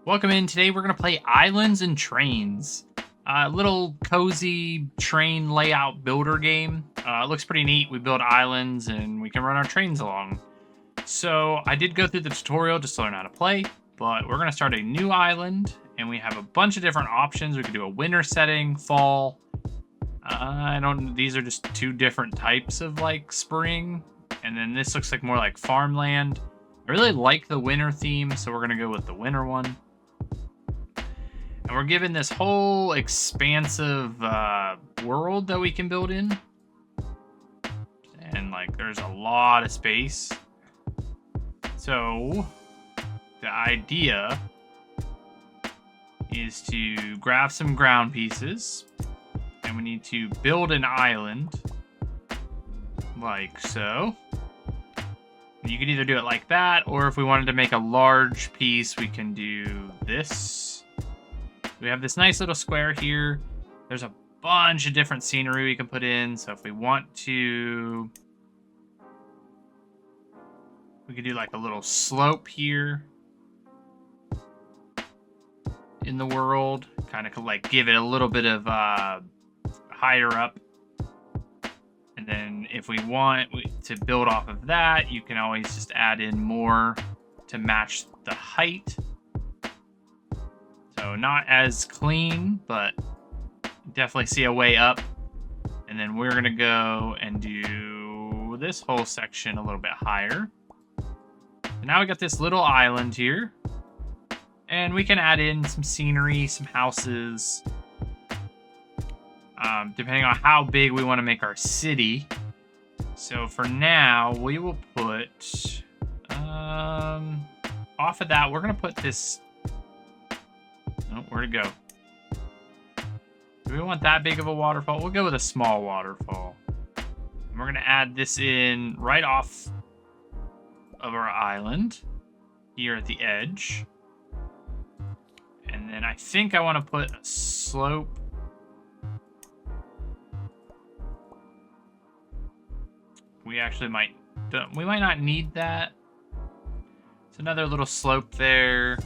Welcome in. Today we're going to play Islands and Trains. A little cozy train layout builder game. It looks pretty neat. We build islands and we can run our trains along. So I did go through the tutorial just to learn how to play, but we're going to start a new island and we have a bunch of different options. We could do a winter setting, fall. These are just two different types of like spring. And then this looks like more like farmland. I really like the winter theme, so we're going to go with the winter one. And we're given this whole expansive world that we can build in. And like there's a lot of space. So the idea is to grab some ground pieces. And we need to build an island. Like so. You can either do it like that, or if we wanted to make a large piece, we can do this. We have this nice little square here. There's a bunch of different scenery we can put in. So if we want to, we could do like a little slope here in the world. Kind of like give it a little bit of higher up. And then if we want to build off of that, you can always just add in more to match the height. So not as clean, but definitely see a way up. And then we're going to go and do this whole section a little bit higher. And now we got this little island here. And we can add in some scenery, some houses. Depending on how big we want to make our city. So for now, we will put, off of that, we're going to put this, oh, where'd it go? Do we want that big of a waterfall? We'll go with a small waterfall. And we're going to add this in right off of our island here at the edge. And then I think I want to put a slope. We actually might not need that. It's another little slope there.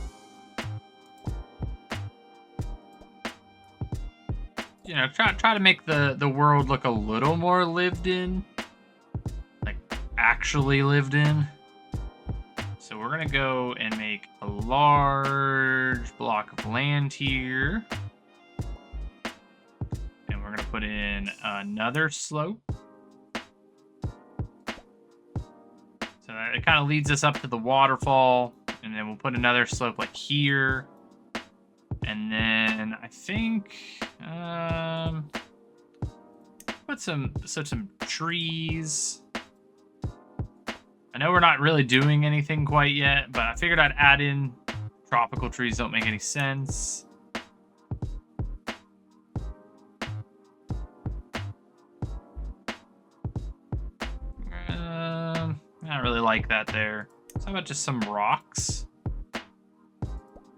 You know, try to make the world look a little more lived in. Like, actually lived in. So we're gonna go and make a large block of land here. And we're gonna put in another slope. So it kind of leads us up to the waterfall, and then we'll put another slope like here. And then I think put some trees. I know we're not really doing anything quite yet, but I figured I'd add in tropical trees. Don't make any sense. I don't really like that there. So how about just some rocks?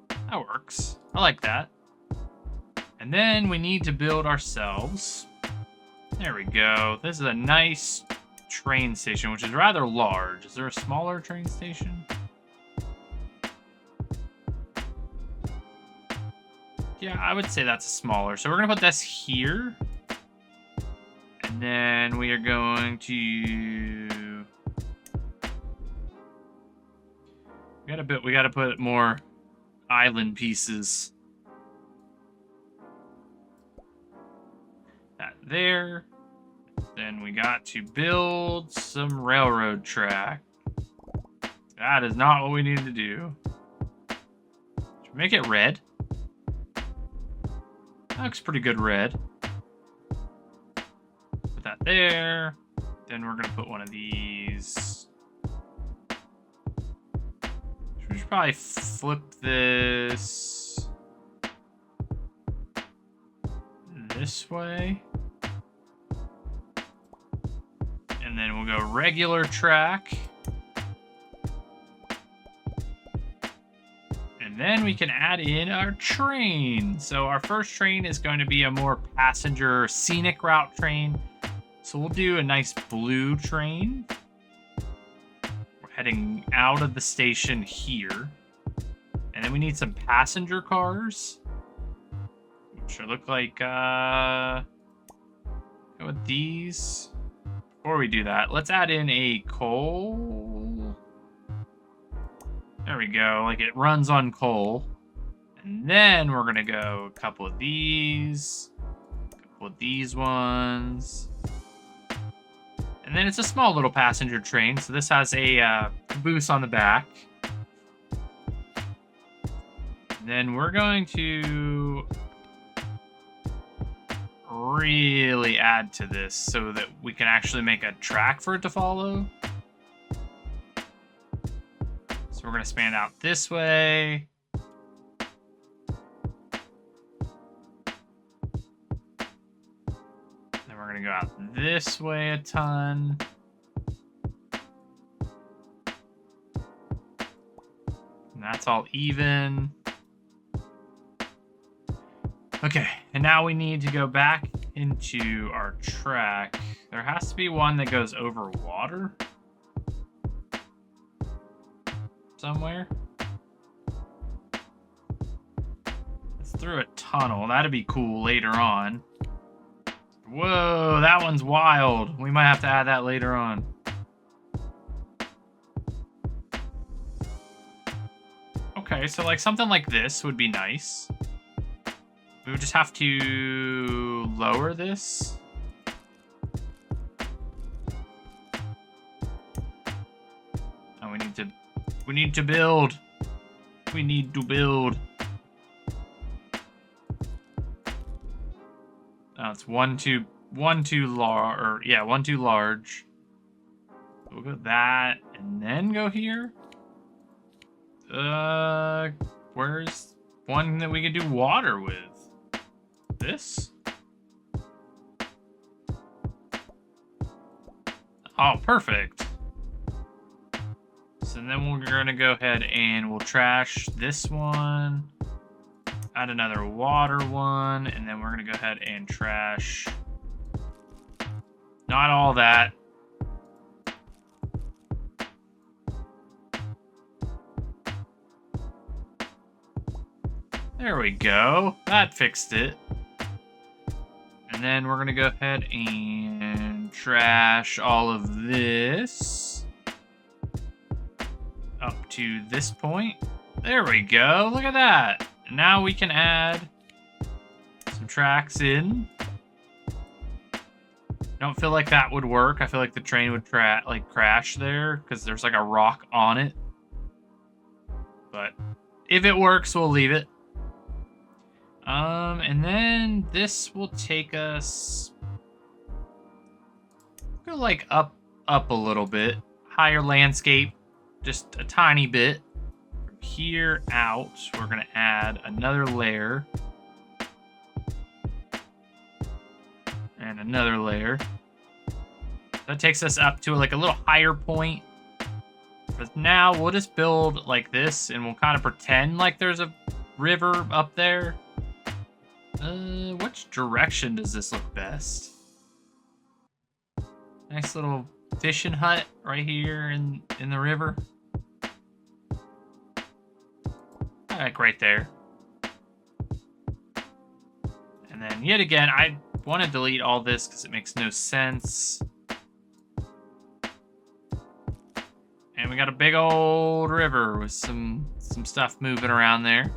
That works. I like that. And then we need to build ourselves. There we go. This is a nice train station, which is rather large. Is there a smaller train station? Yeah, I would say that's smaller. So we're going to put this here. And then we are going to... We gotta put more island pieces. That there. Then we got to build some railroad track. That is not what we need to do. Should we make it red? That looks pretty good red. Put that there. Then we're gonna put one of these. We should probably flip this way. And then we'll go regular track. And then we can add in our train. So our first train is going to be a more passenger scenic route train. So we'll do a nice blue train. We're heading out of the station here. And then we need some passenger cars. Which look like, go with these. Before we do that, let's add in a coal. There we go. Like it runs on coal. And then we're gonna go a couple of these. A couple of these ones. And then it's a small little passenger train. So this has a caboose on the back. Then we're going to really add to this so that we can actually make a track for it to follow. So we're going to span out this way. Then we're going to go out this way a ton. And that's all even. Okay, and now we need to go back into our track. There has to be one that goes over water somewhere. It's through a tunnel. That'd be cool later on. Whoa, that one's wild. We might have to add that later on. Okay, so like something like this would be nice. We would just have to lower this. Oh, we need to build. We need to build. Oh, it's one too large, or yeah, one too large. We'll go that and then go here. Where's one that we could do water with? This? Oh, perfect. So then we're gonna go ahead and we'll trash this one, add another water one, and then we're gonna go ahead and trash not all that. There we go. That fixed it. And then we're going to go ahead and trash all of this up to this point. There we go. Look at that. And now we can add some tracks in. Don't feel like that would work. I feel like the train would crash there because there's like a rock on it. But if it works, we'll leave it. And then this will take us, go like up a little bit, higher landscape, just a tiny bit. From here out, we're gonna add another layer. And another layer. That takes us up to like a little higher point. But now we'll just build like this and we'll kind of pretend like there's a river up there. Which direction does this look best? Nice little fishing hut right here in the river. Like right there. And then yet again, I want to delete all this because it makes no sense. And we got a big old river with some stuff moving around there.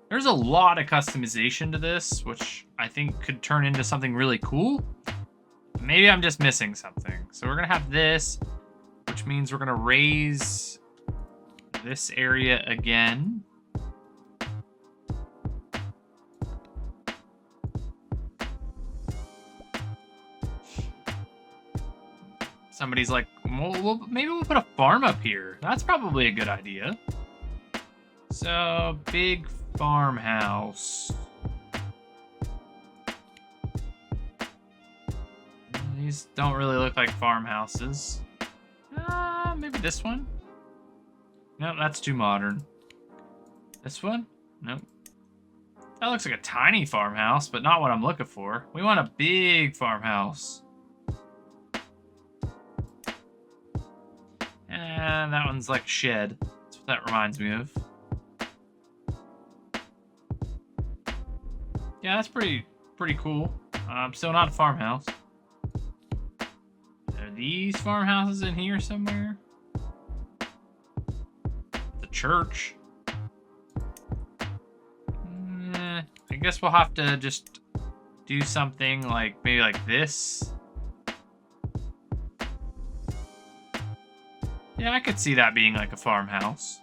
There's a lot of customization to this, which I think could turn into something really cool. Maybe I'm just missing something. So we're going to have this, which means we're going to raise this area again. Somebody's like, well, maybe we'll put a farm up here. That's probably a good idea. So, big farmhouse. These don't really look like farmhouses. Maybe this one? No, that's too modern. This one? Nope. That looks like a tiny farmhouse, but not what I'm looking for. We want a big farmhouse. And that one's like shed. That's what that reminds me of. Yeah, that's pretty cool. Still not a farmhouse. Are these farmhouses in here somewhere? The church. I guess we'll have to just do something like maybe like this. Yeah, I could see that being like a farmhouse.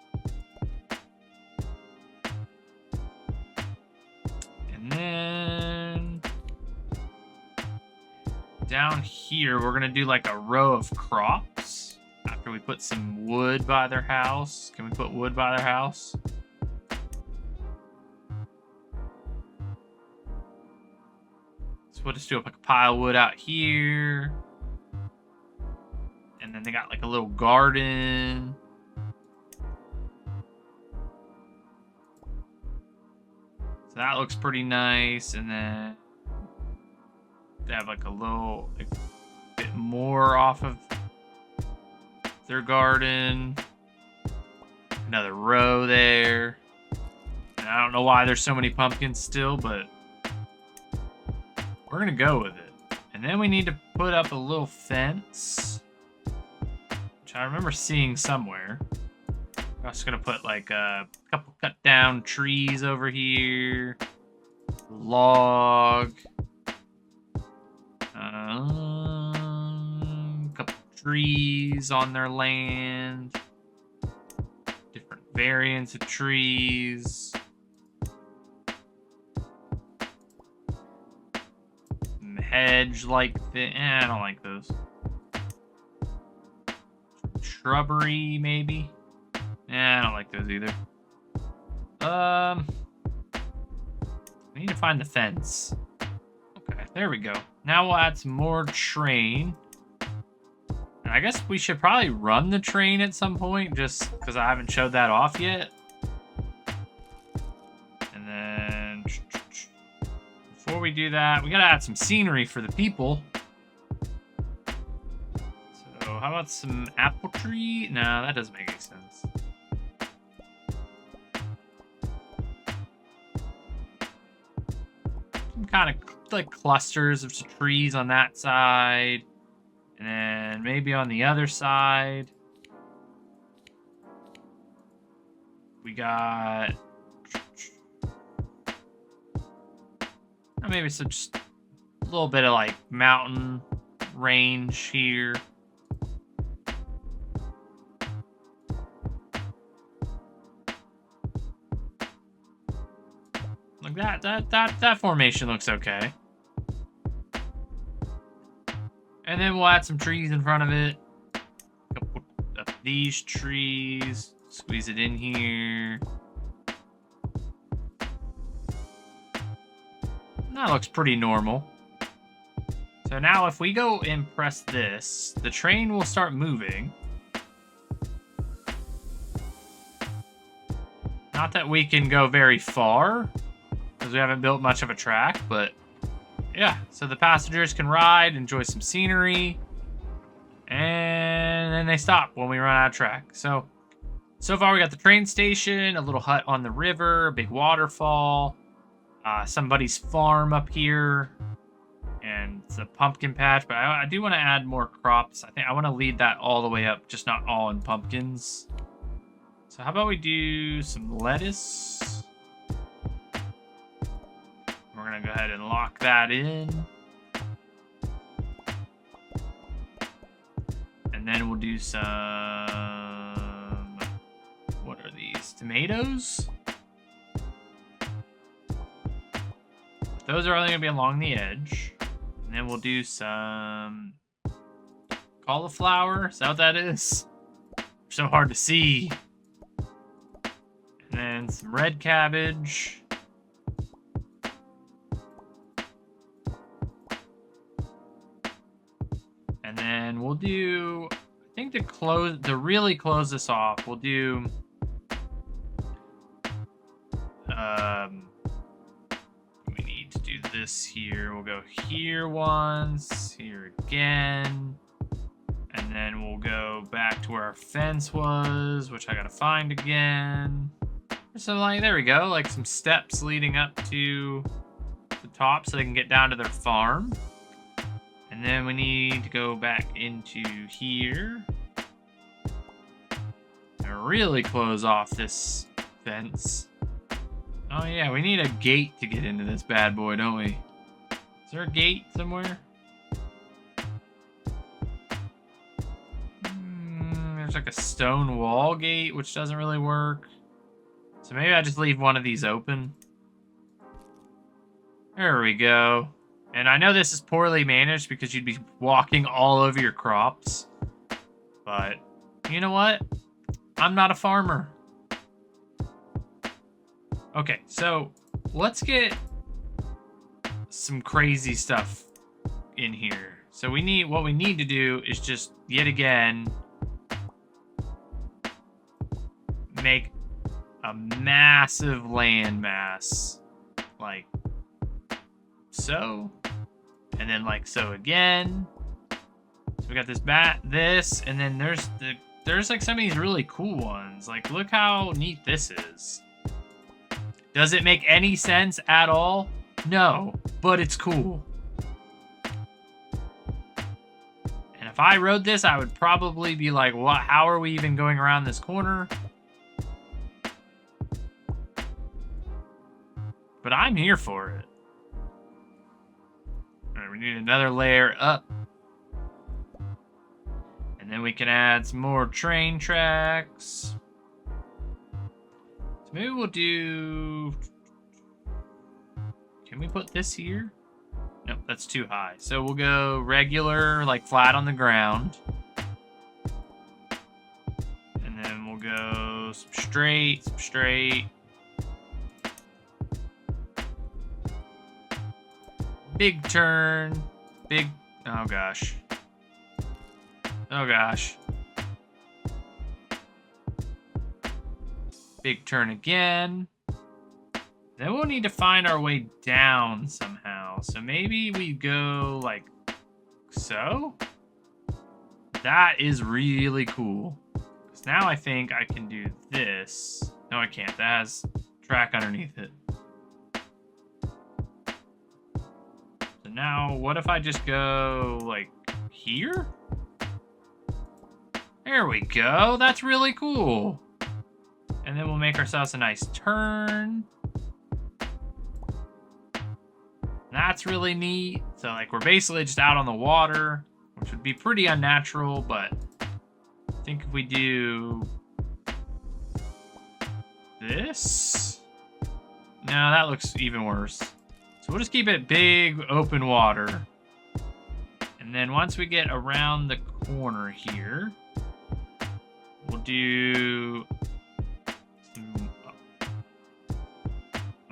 And then down here, we're gonna do like a row of crops after we put some wood by their house. Can we put wood by their house? So we'll just do like a pile of wood out here. And then they got like a little garden. So that looks pretty nice. And then they have like a little like, bit more off of their garden. Another row there. And I don't know why there's so many pumpkins still, but we're gonna go with it. And then we need to put up a little fence, which I remember seeing somewhere. I'm also gonna put like a couple cut down trees over here. Log. Couple trees on their land. Different variants of trees. Hedge like the I don't like those. Shrubbery maybe. I don't like those either. We need to find the fence. Okay, there we go. Now we'll add some more train. And I guess we should probably run the train at some point, just because I haven't showed that off yet. And then before we do that, we gotta add some scenery for the people. So how about some apple tree? No, that doesn't make any sense. Some kind of like clusters of trees on that side. And then maybe on the other side. We got maybe some just a little bit of like mountain range here. Like that formation looks okay. And then we'll add some trees in front of it. A couple of these trees. Squeeze it in here. That looks pretty normal. So now if we go and press this, the train will start moving. Not that we can go very far, because we haven't built much of a track, but yeah. So the passengers can ride, enjoy some scenery, and then they stop when we run out of track. So far we got the train station, a little hut on the river, a big waterfall, somebody's farm up here, and it's a pumpkin patch, but I do want to add more crops. I think I want to lead that all the way up, just not all in pumpkins. So how about we do some lettuce? We're going to go ahead and lock that in. And then we'll do some, what are these? Tomatoes? Those are only going to be along the edge. And then we'll do some cauliflower. Is that what that is? So hard to see. And then some red cabbage. And then we'll do, I think to really close this off, we'll do we need to do this here. We'll go here once, here again. And then we'll go back to where our fence was, which I gotta find again. So like, there we go, like some steps leading up to top so they can get down to their farm. And then we need to go back into here. And really close off this fence. Oh yeah, we need a gate to get into this bad boy, don't we? Is there a gate somewhere? There's like a stone wall gate, which doesn't really work. So maybe I just leave one of these open. There we go. And I know this is poorly managed because you'd be walking all over your crops. But you know what? I'm not a farmer. Okay, so let's get some crazy stuff in here. So what we need to do is just yet again make a massive landmass, like so, and then like so again. So we got this, and then there's like some of these really cool ones. Like look how neat this is. Does it make any sense at all? No, but it's cool. And if I rode this, I would probably be like, what? How are we even going around this corner? But I'm here for it. All right, we need another layer up. And then we can add some more train tracks. So maybe we'll do... Can we put this here? Nope, that's too high. So we'll go regular, like flat on the ground. And then we'll go some straight, some straight. Big turn, big, oh gosh. Oh gosh. Big turn again. Then we'll need to find our way down somehow. So maybe we go like so? That is really cool. Because now I think I can do this. No, I can't. That has track underneath it. So now, what if I just go like here? There we go. That's really cool. And then we'll make ourselves a nice turn. That's really neat. So like we're basically just out on the water, which would be pretty unnatural, but I think if we do this, no, that looks even worse. So we'll just keep it big open water. And then once we get around the corner here, we'll do some,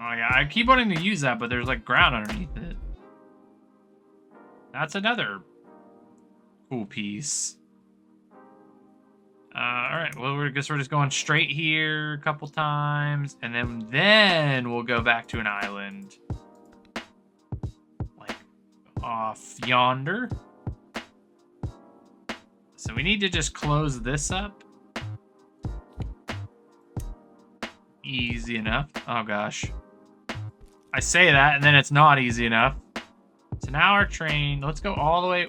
oh yeah, I keep wanting to use that, but there's like ground underneath it. That's another cool piece. All right, well, I guess we're just going straight here a couple times, and then we'll go back to an island. Like off yonder. So we need to just close this up. Easy enough. Oh gosh. I say that, and then it's not easy enough. So now our train, let's go all the way.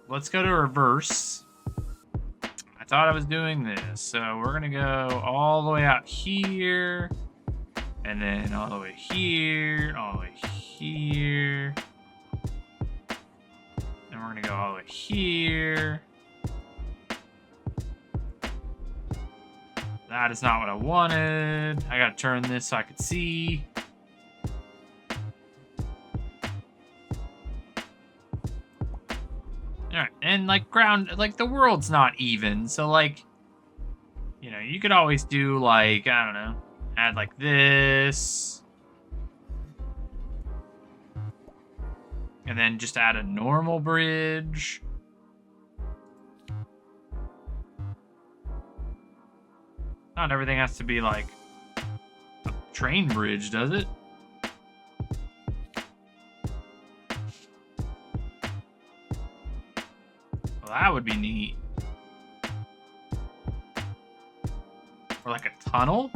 Let's go to reverse. I thought I was doing this. So we're going to go all the way out here. And then all the way here. All the way here. And we're going to go all the way here. That is not what I wanted. I gotta turn this so I could see. Alright, and like ground, like the world's not even, so like, you know, you could always do like, I don't know, add like this. And then just add a normal bridge. Not everything has to be like a train bridge, does it? Well, that would be neat. Or like a tunnel?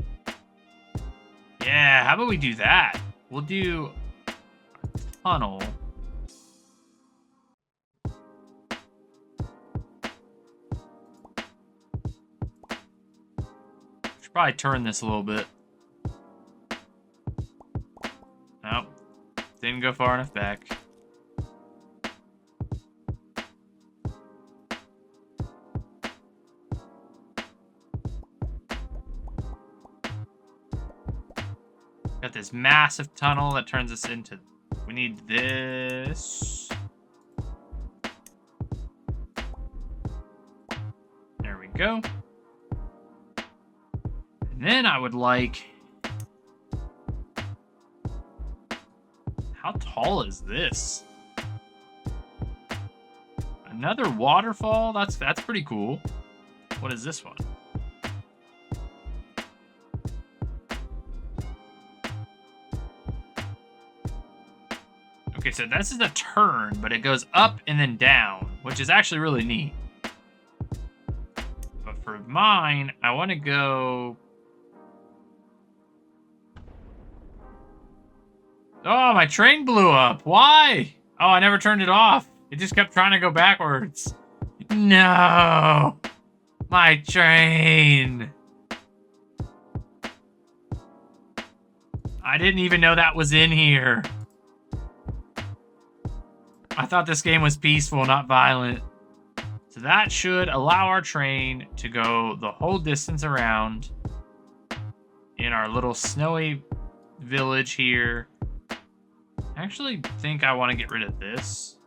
Yeah, how about we do that? We'll do tunnel. Should probably turn this a little bit. Nope. Didn't go far enough back. Got this massive tunnel that turns us into... We need this. There we go. And then I would like... How tall is this? Another waterfall? That's pretty cool. What is this one? Okay, so this is a turn, but it goes up and then down, which is actually really neat. But for mine, I want to go... Oh, my train blew up. Why? Oh, I never turned it off. It just kept trying to go backwards. No! My train! I didn't even know that was in here. I thought this game was peaceful, not violent. So that should allow our train to go the whole distance around in our little snowy village here. I actually think I want to get rid of this.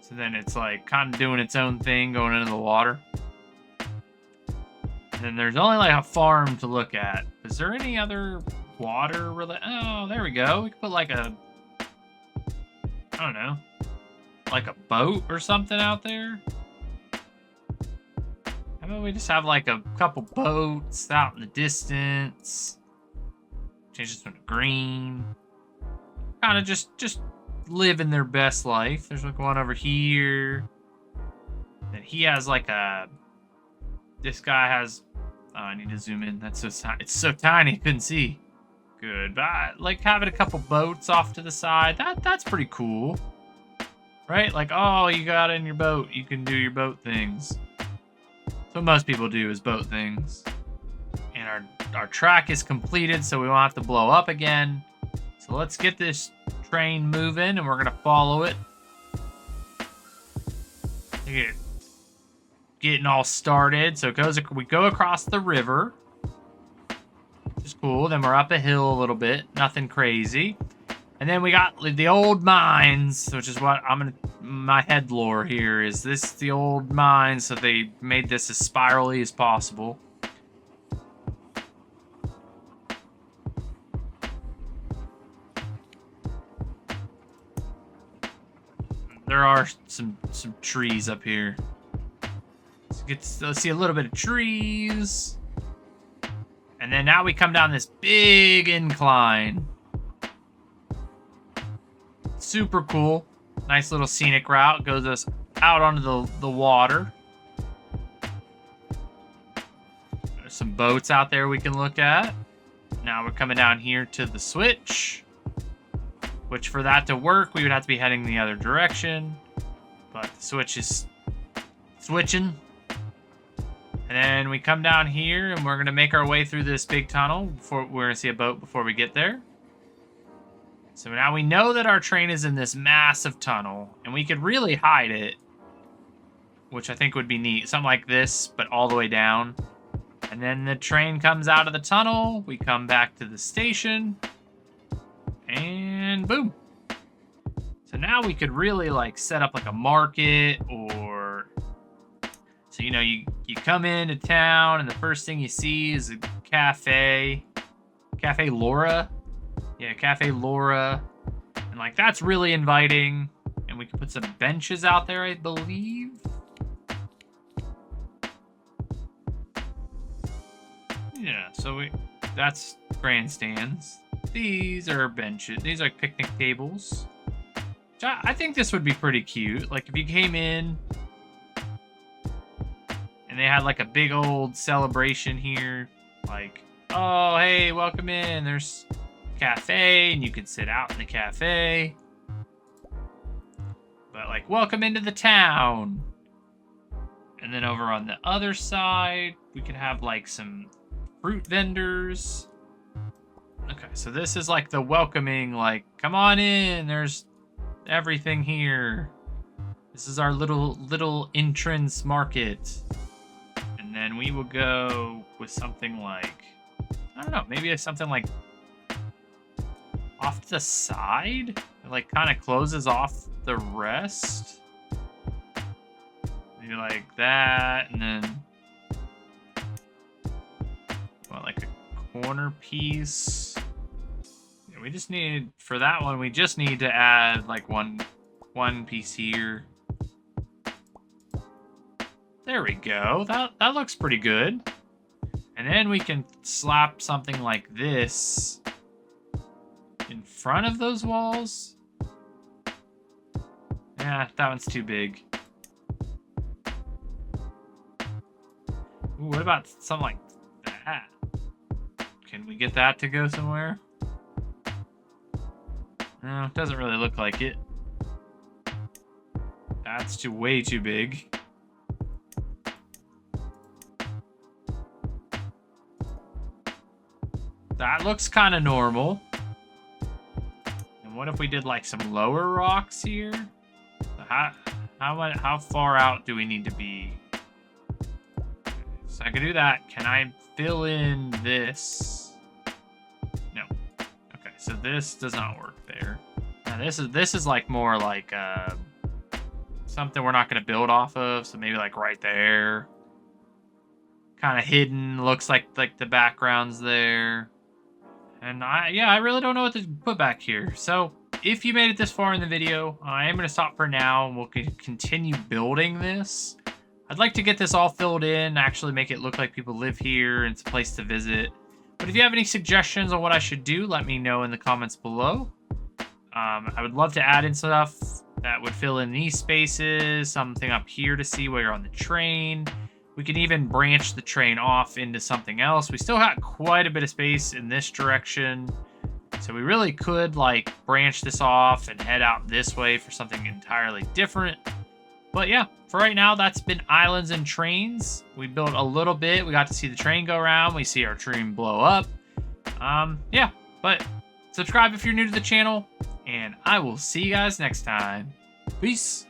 So then it's like kind of doing its own thing going into the water. And then there's only like a farm to look at. Is there any other... water oh, there we go. We could put like a, I don't know, like a boat or something out there. How about we just have like a couple boats out in the distance? Change this one to green. Kind of just living their best life. There's like one over here. And he has like a, this guy has, oh, I need to zoom in. That's so, it's so tiny, I couldn't see. Good, but like having a couple boats off to the side, that's pretty cool, right? Like, oh, you got in your boat, you can do your boat things. That's what most people do, is boat things. And our track is completed, so we won't have to blow up again. So let's get this train moving, and we're gonna follow it. Getting all started. So we go across the river. Which is cool. Then we're up a hill a little bit. Nothing crazy. And then we got the old mines, which is what my head lore here is. This the old mines, so they made this as spirally as possible. There are some trees up here. Let's see a little bit of trees. And then now we come down this big incline. Super cool. Nice little scenic route. Goes us out onto the water. There's some boats out there we can look at. Now we're coming down here to the switch. Which for that to work, we would have to be heading the other direction. But the switch is switching. And then we come down here and we're going to make our way through this big tunnel. We're going to see a boat before we get there. So now we know that our train is in this massive tunnel. And we could really hide it. Which I think would be neat. Something like this, but all the way down. And then the train comes out of the tunnel. We come back to the station. And boom. So now we could really like set up like a market or... So, you know, you come into town and the first thing you see is a cafe. Cafe Laura. Yeah, Cafe Laura. And like, that's really inviting. And we can put some benches out there, I believe. Yeah, so that's grandstands. These are benches. These are like picnic tables. I think this would be pretty cute. Like if you came in and they had like a big old celebration here, like Oh, hey, welcome in. There's a cafe, and you can sit out in the cafe. But, like, welcome into the town. And then over on the other side, we could have, like, some fruit vendors. Okay, so this is, like, the welcoming, like, come on in. There's everything here. This is our little entrance market. And then we will go with something like, I don't know, maybe something like off to the side? It like kind of closes off the rest. Maybe like that, and then what, like a corner piece. Yeah, we just need, for that one, we just need to add like one piece here. There we go. That looks pretty good. And then we can slap something like this in front of those walls. Yeah, that one's too big. Ooh, what about something like that? Can we get that to go somewhere? No, it doesn't really look like it. That's way too big. That looks kind of normal. And what if we did like some lower rocks here? How far out do we need to be? So I can do that. Can I fill in this? No. Okay, so this does not work there. Now this is like more like something we're not going to build off of. So maybe like right there, kind of hidden. Looks like the background's there. And I really don't know what to put back here. So if you made it this far in the video, I am going to stop for now, and we'll continue building this. I'd like to get this all filled in, actually make it look like people live here and it's a place to visit. But if you have any suggestions on what I should do, let me know in the comments below. I would love to add in stuff that would fill in these spaces, something up here to see while you're on the train. We can even branch the train off into something else. We still got quite a bit of space in this direction. So we really could like branch this off and head out this way for something entirely different. But yeah, for right now, that's been Islands and Trains. We built a little bit. We got to see the train go around. We see our train blow up. Yeah, but subscribe if you're new to the channel, and I will see you guys next time. Peace.